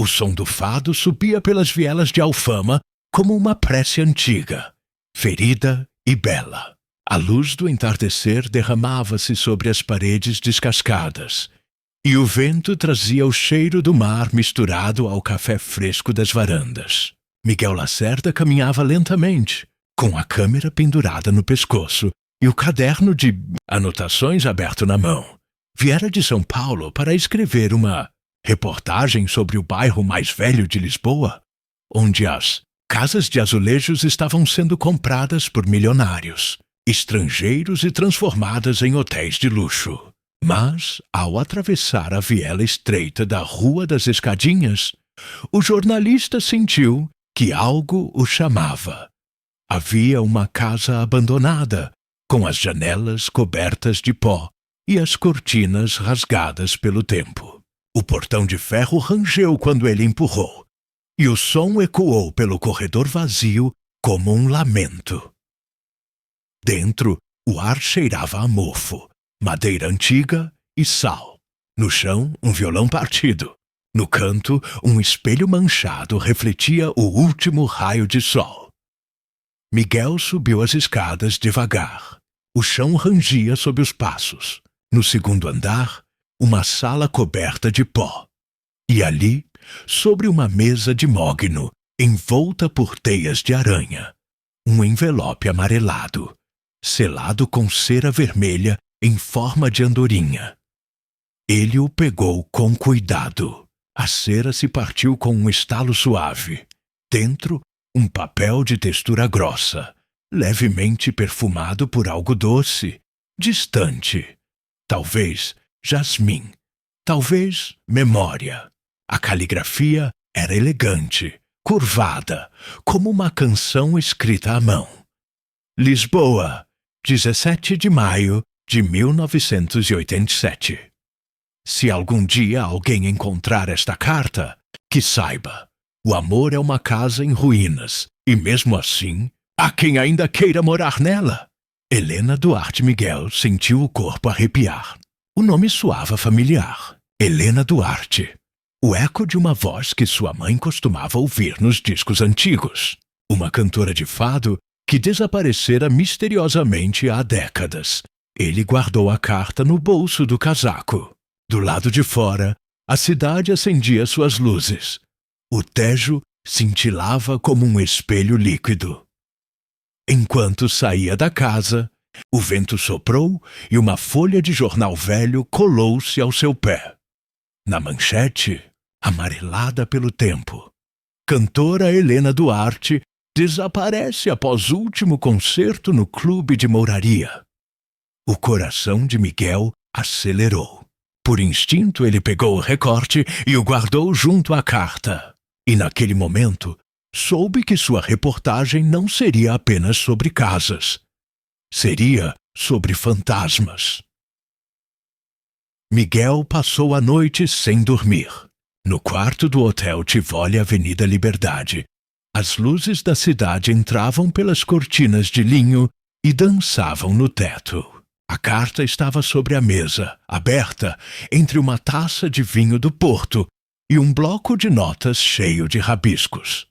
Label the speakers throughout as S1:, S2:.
S1: O som do fado subia pelas vielas de Alfama como uma prece antiga, ferida e bela. A luz do entardecer derramava-se sobre as paredes descascadas, e o vento trazia o cheiro do mar misturado ao café fresco das varandas. Miguel Lacerda caminhava lentamente, com a câmera pendurada no pescoço e o caderno de anotações aberto na mão. Viera de São Paulo para escrever uma reportagem sobre o bairro mais velho de Lisboa, onde as casas de azulejos estavam sendo compradas por milionários, estrangeiros e transformadas em hotéis de luxo. Mas, ao atravessar a viela estreita da Rua das Escadinhas, o jornalista sentiu que algo o chamava. Havia uma casa abandonada, com as janelas cobertas de pó e as cortinas rasgadas pelo tempo. O portão de ferro rangeu quando ele empurrou, e o som ecoou pelo corredor vazio como um lamento. Dentro, o ar cheirava a mofo, madeira antiga e sal. No chão, um violão partido. No canto, um espelho manchado refletia o último raio de sol. Miguel subiu as escadas devagar. O chão rangia sob os passos. No segundo andar, uma sala coberta de pó. E ali, sobre uma mesa de mogno, envolta por teias de aranha, um envelope amarelado, selado com cera vermelha em forma de andorinha. Ele o pegou com cuidado. A cera se partiu com um estalo suave. Dentro, um papel de textura grossa, levemente perfumado por algo doce, distante. Talvez jasmim, talvez memória. A caligrafia era elegante, curvada, como uma canção escrita à mão. Lisboa, 17 de maio de 1987. Se algum dia alguém encontrar esta carta, que saiba, o amor é uma casa em ruínas, e mesmo assim, há quem ainda queira morar nela. Helena Duarte Miguel sentiu o corpo arrepiar. O nome soava familiar. Helena Duarte. O eco de uma voz que sua mãe costumava ouvir nos discos antigos. Uma cantora de fado que desaparecera misteriosamente há décadas. Ele guardou a carta no bolso do casaco. Do lado de fora, a cidade acendia suas luzes. O Tejo cintilava como um espelho líquido. Enquanto saía da casa, o vento soprou e uma folha de jornal velho colou-se ao seu pé. Na manchete, amarelada pelo tempo, cantora Helena Duarte desaparece após último concerto no Clube de Mouraria. O coração de Miguel acelerou. Por instinto, ele pegou o recorte e o guardou junto à carta. E naquele momento, soube que sua reportagem não seria apenas sobre casas. Seria sobre fantasmas. Miguel passou a noite sem dormir. No quarto do Hotel Tivoli Avenida Liberdade, as luzes da cidade entravam pelas cortinas de linho e dançavam no teto. A carta estava sobre a mesa, aberta, entre uma taça de vinho do Porto e um bloco de notas cheio de rabiscos.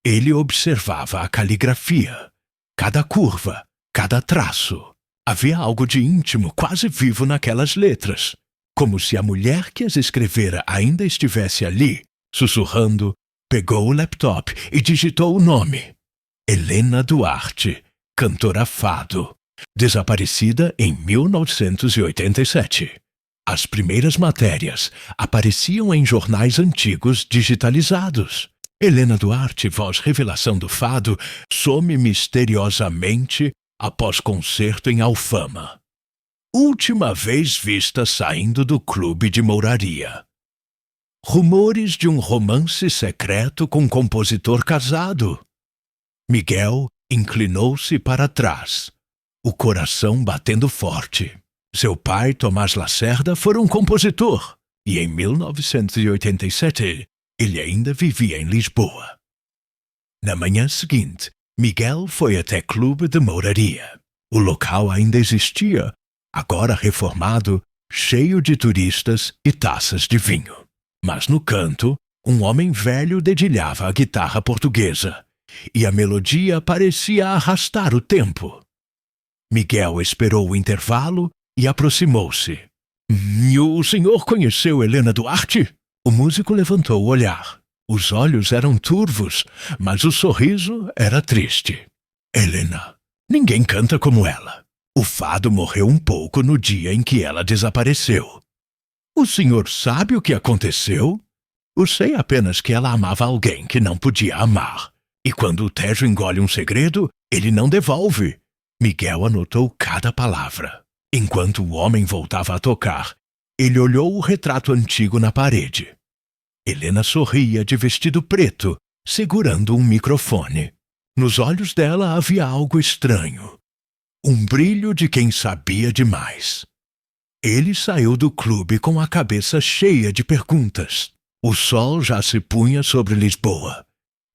S1: Ele observava a caligrafia, cada curva, cada traço. Havia algo de íntimo quase vivo naquelas letras, como se a mulher que as escrevera ainda estivesse ali, sussurrando. Pegou o laptop e digitou o nome. Helena Duarte, cantora fado. Desaparecida em 1987. As primeiras matérias apareciam em jornais antigos digitalizados. Helena Duarte, voz revelação do fado, some misteriosamente após concerto em Alfama. Última vez vista saindo do Clube de Mouraria. Rumores de um romance secreto com um compositor casado. Miguel inclinou-se para trás, o coração batendo forte. Seu pai, Tomás Lacerda, foi um compositor, e em 1987 ele ainda vivia em Lisboa. Na manhã seguinte, Miguel foi até Clube de Mouraria. O local ainda existia, agora reformado, cheio de turistas e taças de vinho. Mas no canto, um homem velho dedilhava a guitarra portuguesa, e a melodia parecia arrastar o tempo. Miguel esperou o intervalo e aproximou-se. O senhor conheceu Helena Duarte? O músico levantou o olhar. Os olhos eram turvos, mas o sorriso era triste. Helena. Ninguém canta como ela. O fado morreu um pouco no dia em que ela desapareceu. O senhor sabe o que aconteceu? Eu sei apenas que ela amava alguém que não podia amar. E quando o Tejo engole um segredo, ele não devolve. Miguel anotou cada palavra. Enquanto o homem voltava a tocar, ele olhou o retrato antigo na parede. Helena sorria de vestido preto, segurando um microfone. Nos olhos dela havia algo estranho. Um brilho de quem sabia demais. Ele saiu do clube com a cabeça cheia de perguntas. O sol já se punha sobre Lisboa,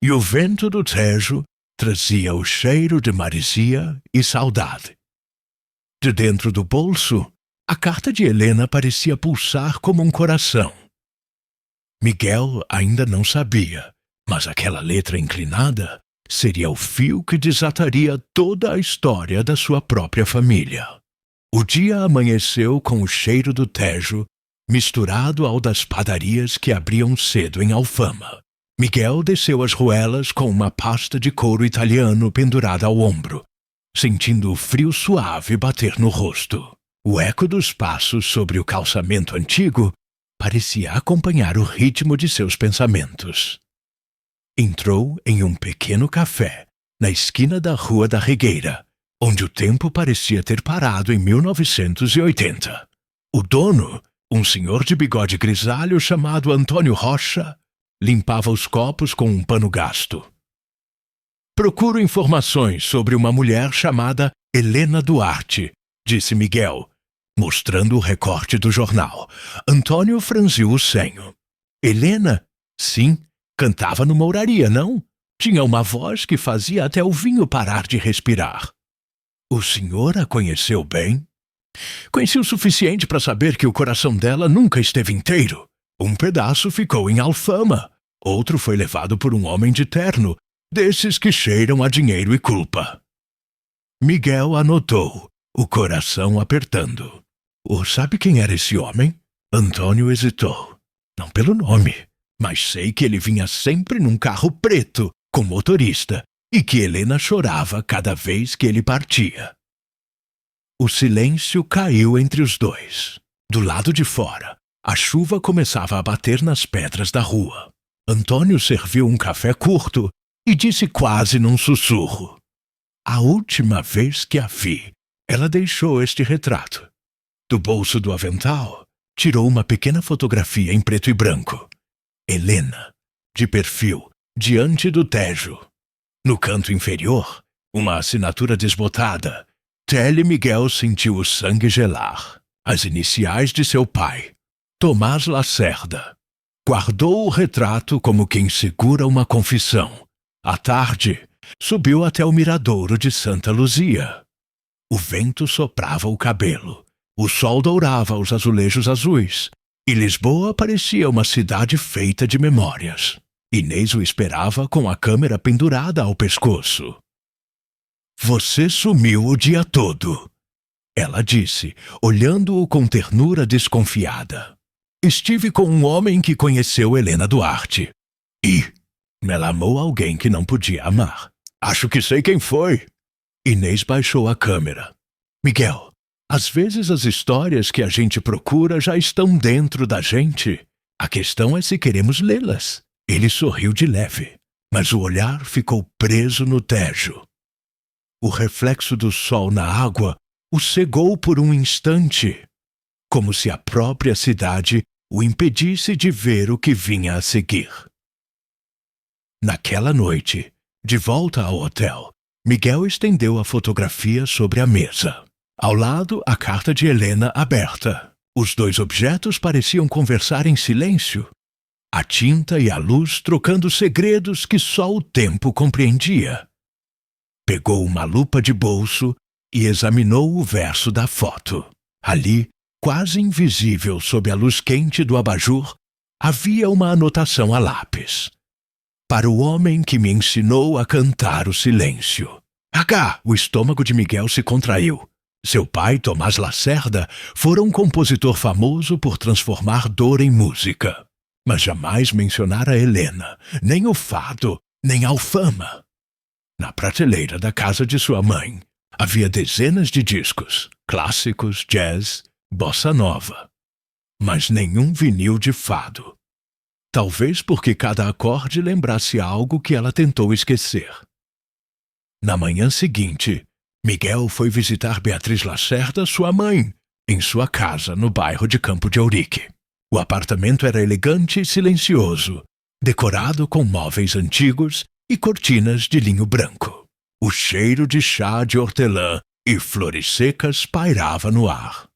S1: e o vento do Tejo trazia o cheiro de maresia e saudade. De dentro do bolso, a carta de Helena parecia pulsar como um coração. Miguel ainda não sabia, mas aquela letra inclinada seria o fio que desataria toda a história da sua própria família. O dia amanheceu com o cheiro do Tejo, misturado ao das padarias que abriam cedo em Alfama. Miguel desceu as ruelas com uma pasta de couro italiano pendurada ao ombro, sentindo o frio suave bater no rosto. O eco dos passos sobre o calçamento antigo parecia acompanhar o ritmo de seus pensamentos. Entrou em um pequeno café, na esquina da Rua da Regueira, onde o tempo parecia ter parado em 1980. O dono, um senhor de bigode grisalho chamado Antônio Rocha, limpava os copos com um pano gasto. Procuro informações sobre uma mulher chamada Helena Duarte, disse Miguel, mostrando o recorte do jornal. Antônio franziu o senho. Helena? Sim, cantava numa oraria, não? Tinha uma voz que fazia até o vinho parar de respirar. O senhor a conheceu bem? Conheci o suficiente para saber que o coração dela nunca esteve inteiro. Um pedaço ficou em Alfama, outro foi levado por um homem de terno, desses que cheiram a dinheiro e culpa. Miguel anotou, o coração apertando. Sabe quem era esse homem? Antônio hesitou. Não pelo nome, mas sei que ele vinha sempre num carro preto, com motorista, e que Helena chorava cada vez que ele partia. O silêncio caiu entre os dois. Do lado de fora, a chuva começava a bater nas pedras da rua. Antônio serviu um café curto e disse quase num sussurro. A última vez que a vi, ela deixou este retrato. Do bolso do avental, tirou uma pequena fotografia em preto e branco. Helena, de perfil, diante do Tejo. No canto inferior, uma assinatura desbotada. Tele Miguel sentiu o sangue gelar. As iniciais de seu pai, Tomás Lacerda. Guardou o retrato como quem segura uma confissão. À tarde, subiu até o miradouro de Santa Luzia. O vento soprava o cabelo. O sol dourava os azulejos azuis. E Lisboa parecia uma cidade feita de memórias. Inês o esperava com a câmera pendurada ao pescoço. Você sumiu o dia todo, ela disse, olhando-o com ternura desconfiada. Estive com um homem que conheceu Helena Duarte. E melamou alguém que não podia amar. Acho que sei quem foi. Inês baixou a câmera. Miguel, às vezes as histórias que a gente procura já estão dentro da gente. A questão é se queremos lê-las. Ele sorriu de leve, mas o olhar ficou preso no Tejo. O reflexo do sol na água o cegou por um instante, como se a própria cidade o impedisse de ver o que vinha a seguir. Naquela noite, de volta ao hotel, Miguel estendeu a fotografia sobre a mesa. Ao lado, a carta de Helena aberta. Os dois objetos pareciam conversar em silêncio. A tinta e a luz trocando segredos que só o tempo compreendia. Pegou uma lupa de bolso e examinou o verso da foto. Ali, quase invisível sob a luz quente do abajur, havia uma anotação a lápis. Para o homem que me ensinou a cantar o silêncio. O estômago de Miguel se contraiu. Seu pai, Tomás Lacerda, fora um compositor famoso por transformar dor em música. Mas jamais mencionara Helena, nem o fado, nem a Alfama. Na prateleira da casa de sua mãe, havia dezenas de discos, clássicos, jazz, bossa nova. Mas nenhum vinil de fado. Talvez porque cada acorde lembrasse algo que ela tentou esquecer. Na manhã seguinte, Miguel foi visitar Beatriz Lacerda, sua mãe, em sua casa no bairro de Campo de Ourique. O apartamento era elegante e silencioso, decorado com móveis antigos e cortinas de linho branco. O cheiro de chá de hortelã e flores secas pairava no ar.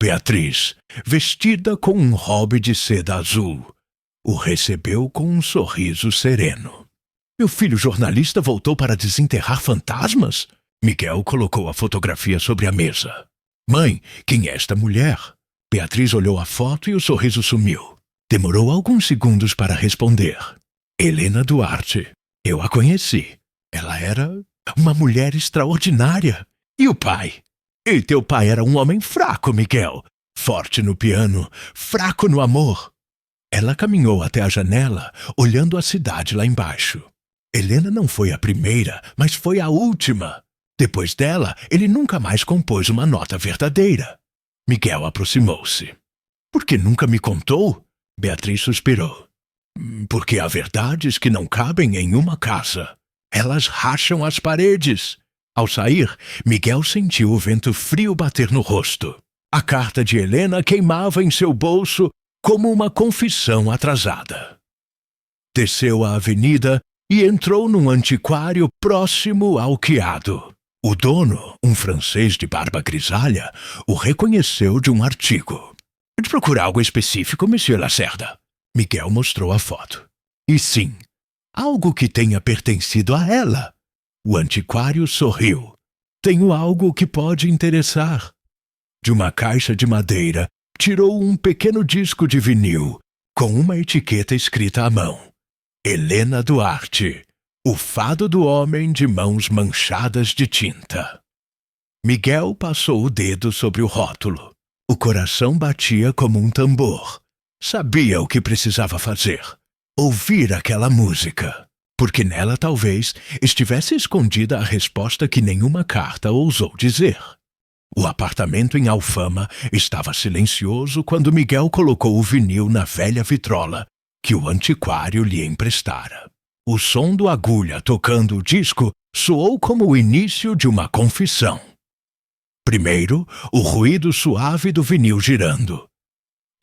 S1: Beatriz, vestida com um robe de seda azul, o recebeu com um sorriso sereno. Meu filho jornalista voltou para desenterrar fantasmas? Miguel colocou a fotografia sobre a mesa. Mãe, quem é esta mulher? Beatriz olhou a foto e o sorriso sumiu. Demorou alguns segundos para responder. Helena Duarte. Eu a conheci. Ela era uma mulher extraordinária. E o pai? E teu pai era um homem fraco, Miguel. Forte no piano, fraco no amor. Ela caminhou até a janela, olhando a cidade lá embaixo. Helena não foi a primeira, mas foi a última. Depois dela, ele nunca mais compôs uma nota verdadeira. Miguel aproximou-se. Por que nunca me contou? Beatriz suspirou. Porque há verdades que não cabem em uma casa. Elas racham as paredes. Ao sair, Miguel sentiu o vento frio bater no rosto. A carta de Helena queimava em seu bolso como uma confissão atrasada. Desceu a avenida e entrou num antiquário próximo ao Quiado. O dono, um francês de barba grisalha, o reconheceu de um artigo. De procurar algo específico, Monsieur Lacerda. Miguel mostrou a foto. E sim, algo que tenha pertencido a ela. O antiquário sorriu. Tenho algo que pode interessar. De uma caixa de madeira, tirou um pequeno disco de vinil, com uma etiqueta escrita à mão. Helena Duarte, o fado do homem de mãos manchadas de tinta. Miguel passou o dedo sobre o rótulo. O coração batia como um tambor. Sabia o que precisava fazer. Ouvir aquela música. Porque nela talvez estivesse escondida a resposta que nenhuma carta ousou dizer. O apartamento em Alfama estava silencioso quando Miguel colocou o vinil na velha vitrola que o antiquário lhe emprestara. O som do agulha tocando o disco soou como o início de uma confissão. Primeiro, o ruído suave do vinil girando.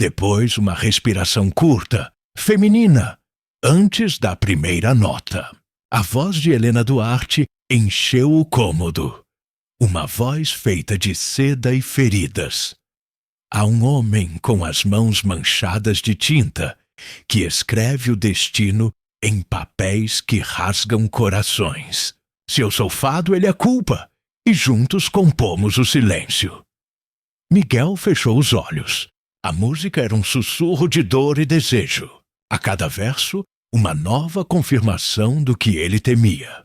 S1: Depois, uma respiração curta, feminina, antes da primeira nota. A voz de Helena Duarte encheu o cômodo. Uma voz feita de seda e feridas. Há um homem com as mãos manchadas de tinta que escreve o destino em papéis que rasgam corações. Se eu sou fado, ele é culpa, e juntos compomos o silêncio. Miguel fechou os olhos. A música era um sussurro de dor e desejo. A cada verso, uma nova confirmação do que ele temia.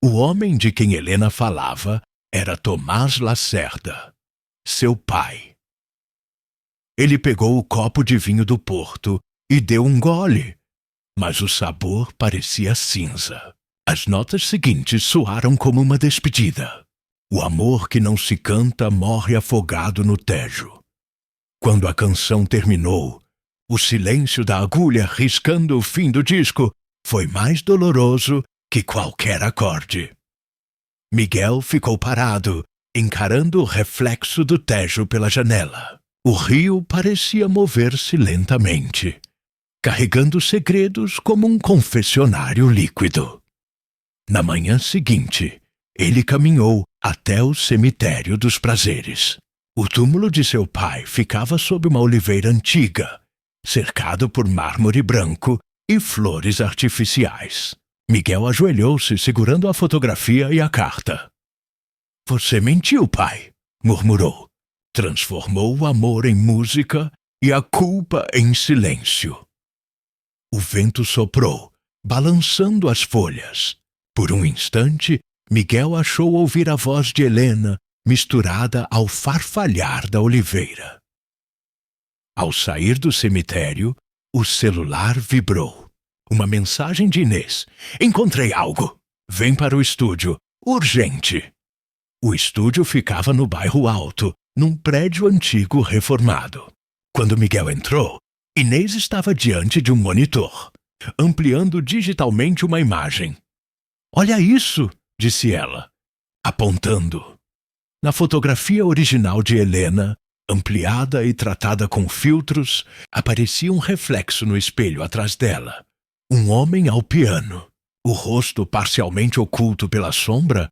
S1: O homem de quem Helena falava era Tomás Lacerda, seu pai. Ele pegou o copo de vinho do Porto e deu um gole, mas o sabor parecia cinza. As notas seguintes soaram como uma despedida. O amor que não se canta morre afogado no Tejo. Quando a canção terminou, o silêncio da agulha riscando o fim do disco foi mais doloroso que qualquer acorde. Miguel ficou parado, encarando o reflexo do Tejo pela janela. O rio parecia mover-se lentamente, carregando segredos como um confessionário líquido. Na manhã seguinte, ele caminhou até o cemitério dos prazeres. O túmulo de seu pai ficava sob uma oliveira antiga, cercado por mármore branco e flores artificiais. Miguel ajoelhou-se segurando a fotografia e a carta. Você mentiu, pai, murmurou. Transformou o amor em música e a culpa em silêncio. O vento soprou, balançando as folhas. Por um instante, Miguel achou ouvir a voz de Helena misturada ao farfalhar da oliveira. Ao sair do cemitério, o celular vibrou. Uma mensagem de Inês. Encontrei algo. Vem para o estúdio. Urgente. O estúdio ficava no bairro Alto, num prédio antigo reformado. Quando Miguel entrou, Inês estava diante de um monitor, ampliando digitalmente uma imagem. Olha isso, disse ela, apontando. Na fotografia original de Helena, ampliada e tratada com filtros, aparecia um reflexo no espelho atrás dela. Um homem ao piano. O rosto parcialmente oculto pela sombra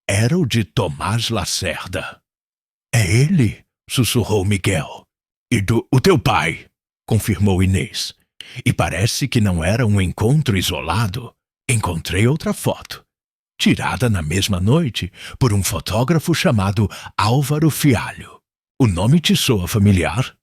S1: era o de Tomás Lacerda. É ele, sussurrou Miguel. E o teu pai, confirmou Inês. E parece que não era um encontro isolado. Encontrei outra foto, tirada na mesma noite por um fotógrafo chamado Álvaro Fialho. O nome te soa familiar?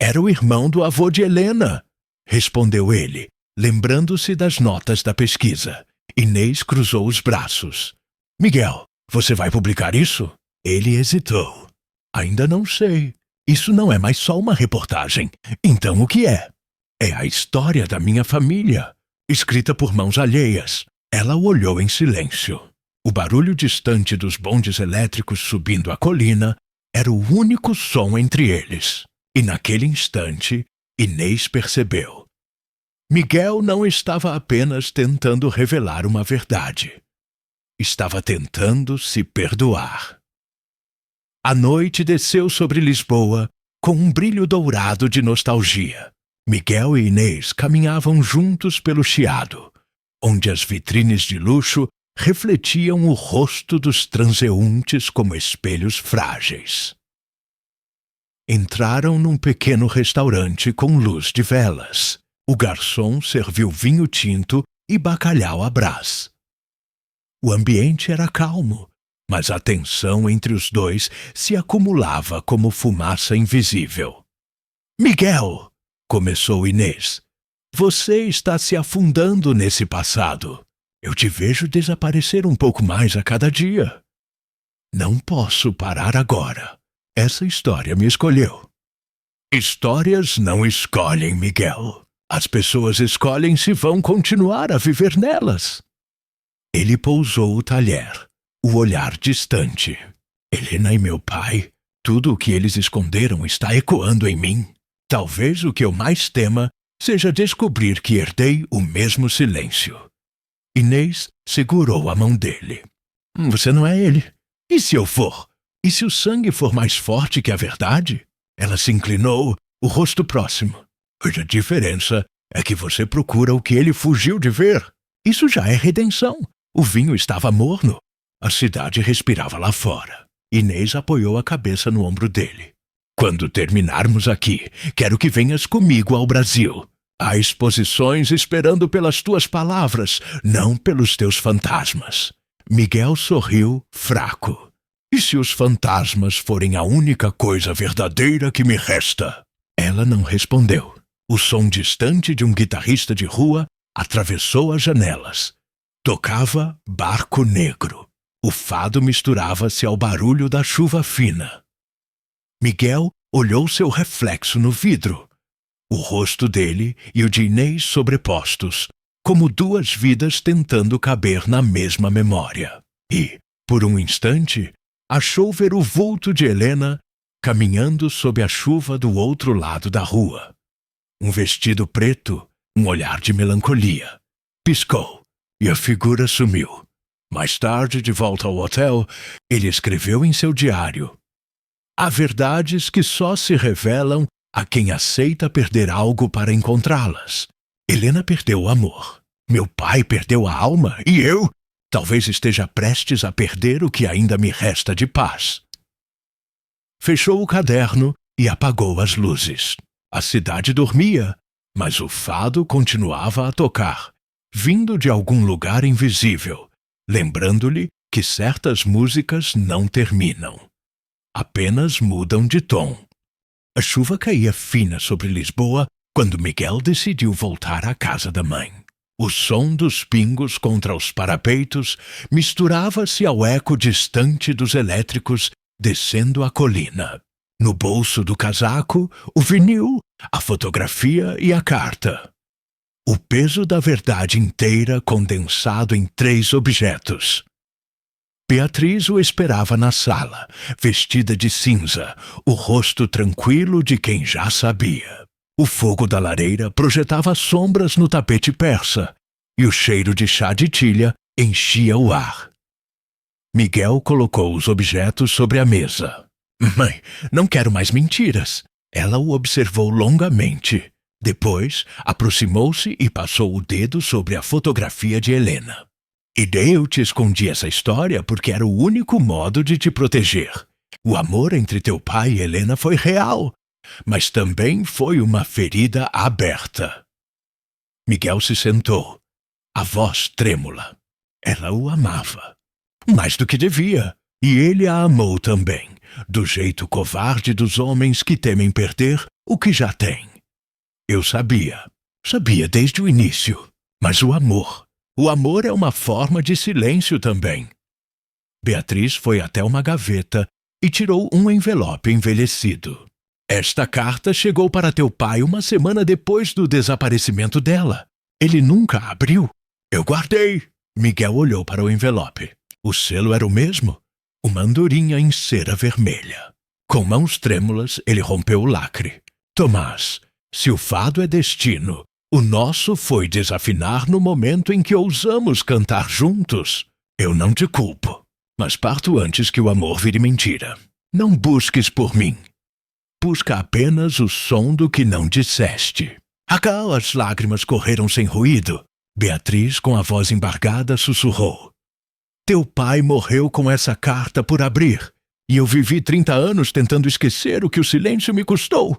S1: Era o irmão do avô de Helena, respondeu ele, lembrando-se das notas da pesquisa. Inês cruzou os braços. Miguel, você vai publicar isso? Ele hesitou. Ainda não sei. Isso não é mais só uma reportagem. Então o que é? É a história da minha família, escrita por mãos alheias. Ela o olhou em silêncio. O barulho distante dos bondes elétricos subindo a colina era o único som entre eles. E naquele instante, Inês percebeu. Miguel não estava apenas tentando revelar uma verdade. Estava tentando se perdoar. A noite desceu sobre Lisboa com um brilho dourado de nostalgia. Miguel e Inês caminhavam juntos pelo Chiado, onde as vitrines de luxo refletiam o rosto dos transeuntes como espelhos frágeis. Entraram num pequeno restaurante com luz de velas. O garçom serviu vinho tinto e bacalhau à brás. O ambiente era calmo, mas a tensão entre os dois se acumulava como fumaça invisível. Miguel, começou Inês, você está se afundando nesse passado. Eu te vejo desaparecer um pouco mais a cada dia. Não posso parar agora. Essa história me escolheu. Histórias não escolhem, Miguel. As pessoas escolhem se vão continuar a viver nelas. Ele pousou o talher, o olhar distante. Helena e meu pai, tudo o que eles esconderam está ecoando em mim. Talvez o que eu mais tema seja descobrir que herdei o mesmo silêncio. Inês segurou a mão dele. Você não é ele. E se eu for? E se o sangue for mais forte que a verdade? Ela se inclinou, o rosto próximo. A diferença é que você procura o que ele fugiu de ver. Isso já é redenção. O vinho estava morno. A cidade respirava lá fora. Inês apoiou a cabeça no ombro dele. Quando terminarmos aqui, quero que venhas comigo ao Brasil. Há exposições esperando pelas tuas palavras, não pelos teus fantasmas. Miguel sorriu, fraco. E se os fantasmas forem a única coisa verdadeira que me resta? Ela não respondeu. O som distante de um guitarrista de rua atravessou as janelas. Tocava Barco Negro. O fado misturava-se ao barulho da chuva fina. Miguel olhou seu reflexo no vidro. O rosto dele e o de Inês sobrepostos, como duas vidas tentando caber na mesma memória. E, por um instante, achou ver o vulto de Helena caminhando sob a chuva do outro lado da rua. Um vestido preto, um olhar de melancolia. Piscou, e a figura sumiu. Mais tarde, de volta ao hotel, ele escreveu em seu diário: há verdades que só se revelam a quem aceita perder algo para encontrá-las. Helena perdeu o amor. Meu pai perdeu a alma e eu talvez esteja prestes a perder o que ainda me resta de paz. Fechou o caderno e apagou as luzes. A cidade dormia, mas o fado continuava a tocar, vindo de algum lugar invisível, lembrando-lhe que certas músicas não terminam. Apenas mudam de tom. A chuva caía fina sobre Lisboa quando Miguel decidiu voltar à casa da mãe. O som dos pingos contra os parapeitos misturava-se ao eco distante dos elétricos descendo a colina. No bolso do casaco, o vinil, a fotografia e a carta. O peso da verdade inteira condensado em 3 objetos. Beatriz o esperava na sala, vestida de cinza, o rosto tranquilo de quem já sabia. O fogo da lareira projetava sombras no tapete persa, e o cheiro de chá de tilha enchia o ar. Miguel colocou os objetos sobre a mesa. Mãe, não quero mais mentiras. Ela o observou longamente. Depois, aproximou-se e passou o dedo sobre a fotografia de Helena. E eu te escondi essa história porque era o único modo de te proteger. O amor entre teu pai e Helena foi real, mas também foi uma ferida aberta. Miguel se sentou, a voz trêmula. Ela o amava, mais do que devia, e ele a amou também, do jeito covarde dos homens que temem perder o que já têm. Eu sabia desde o início, mas o amor é uma forma de silêncio também. Beatriz foi até uma gaveta e tirou um envelope envelhecido. Esta carta chegou para teu pai uma semana depois do desaparecimento dela. Ele nunca a abriu. Eu guardei. Miguel olhou para o envelope. O selo era o mesmo, uma andorinha em cera vermelha. Com mãos trêmulas, ele rompeu o lacre. Tomás, se o fado é destino, o nosso foi desafinar no momento em que ousamos cantar juntos. Eu não te culpo, mas parto antes que o amor vire mentira. Não busques por mim. Busca apenas o som do que não disseste. Acá as lágrimas correram sem ruído. Beatriz, com a voz embargada, sussurrou. Teu pai morreu com essa carta por abrir, e eu vivi 30 anos tentando esquecer o que o silêncio me custou.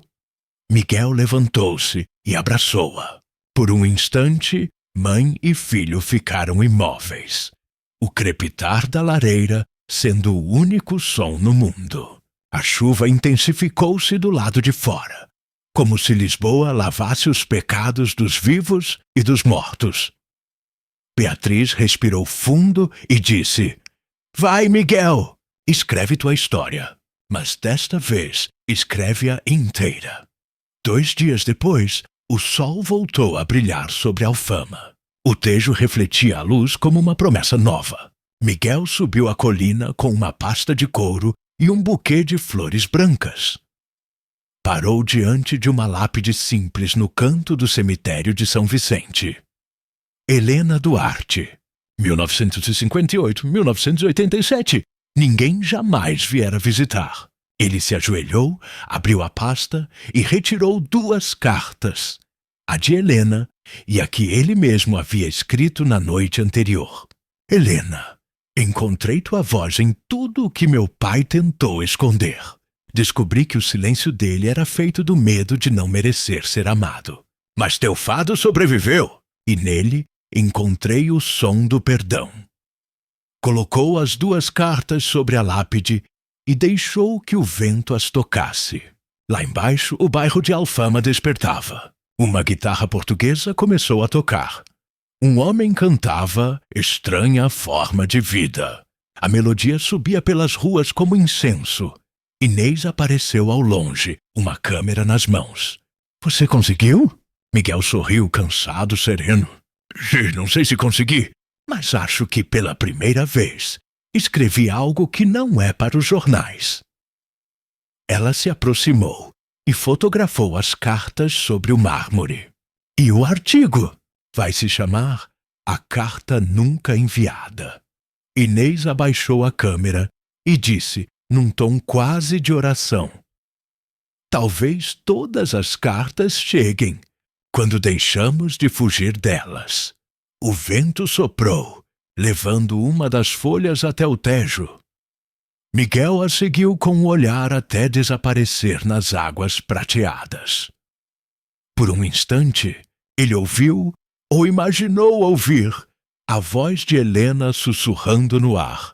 S1: Miguel levantou-se e abraçou-a. Por um instante, mãe e filho ficaram imóveis. O crepitar da lareira sendo o único som no mundo. A chuva intensificou-se do lado de fora, como se Lisboa lavasse os pecados dos vivos e dos mortos. Beatriz respirou fundo e disse: Vai, Miguel, escreve tua história, mas desta vez escreve-a inteira. 2 dias depois, o sol voltou a brilhar sobre Alfama. O tejo refletia a luz como uma promessa nova. Miguel subiu a colina com uma pasta de couro e um buquê de flores brancas. Parou diante de uma lápide simples no canto do cemitério de São Vicente. Helena Duarte, 1958-1987. Ninguém jamais viera visitar. Ele se ajoelhou, abriu a pasta e retirou 2 cartas. A de Helena e a que ele mesmo havia escrito na noite anterior. Helena, encontrei tua voz em tudo o que meu pai tentou esconder. Descobri que o silêncio dele era feito do medo de não merecer ser amado. Mas teu fado sobreviveu, e nele encontrei o som do perdão. Colocou as 2 cartas sobre a lápide e deixou que o vento as tocasse. Lá embaixo, o bairro de Alfama despertava. Uma guitarra portuguesa começou a tocar. Um homem cantava Estranha Forma de Vida. A melodia subia pelas ruas como incenso. Inês apareceu ao longe, uma câmera nas mãos. Você conseguiu? Miguel sorriu, cansado, sereno. Não sei se consegui, mas acho que pela primeira vez escrevi algo que não é para os jornais. Ela se aproximou e fotografou as cartas sobre o mármore. E o artigo? Vai se chamar A Carta Nunca Enviada. Inês abaixou a câmera e disse, num tom quase de oração: talvez todas as cartas cheguem, quando deixamos de fugir delas. O vento soprou, levando uma das folhas até o Tejo. Miguel a seguiu com o olhar até desaparecer nas águas prateadas. Por um instante, ele ouviu, ou imaginou ouvir, a voz de Helena sussurrando no ar.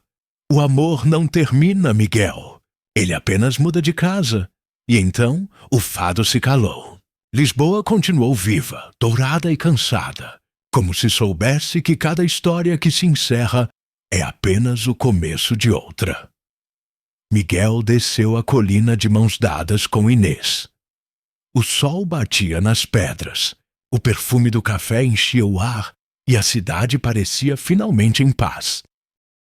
S1: O amor não termina, Miguel. Ele apenas muda de casa. E então o fado se calou. Lisboa continuou viva, dourada e cansada, como se soubesse que cada história que se encerra é apenas o começo de outra. Miguel desceu a colina de mãos dadas com Inês. O sol batia nas pedras, o perfume do café enchia o ar e a cidade parecia finalmente em paz.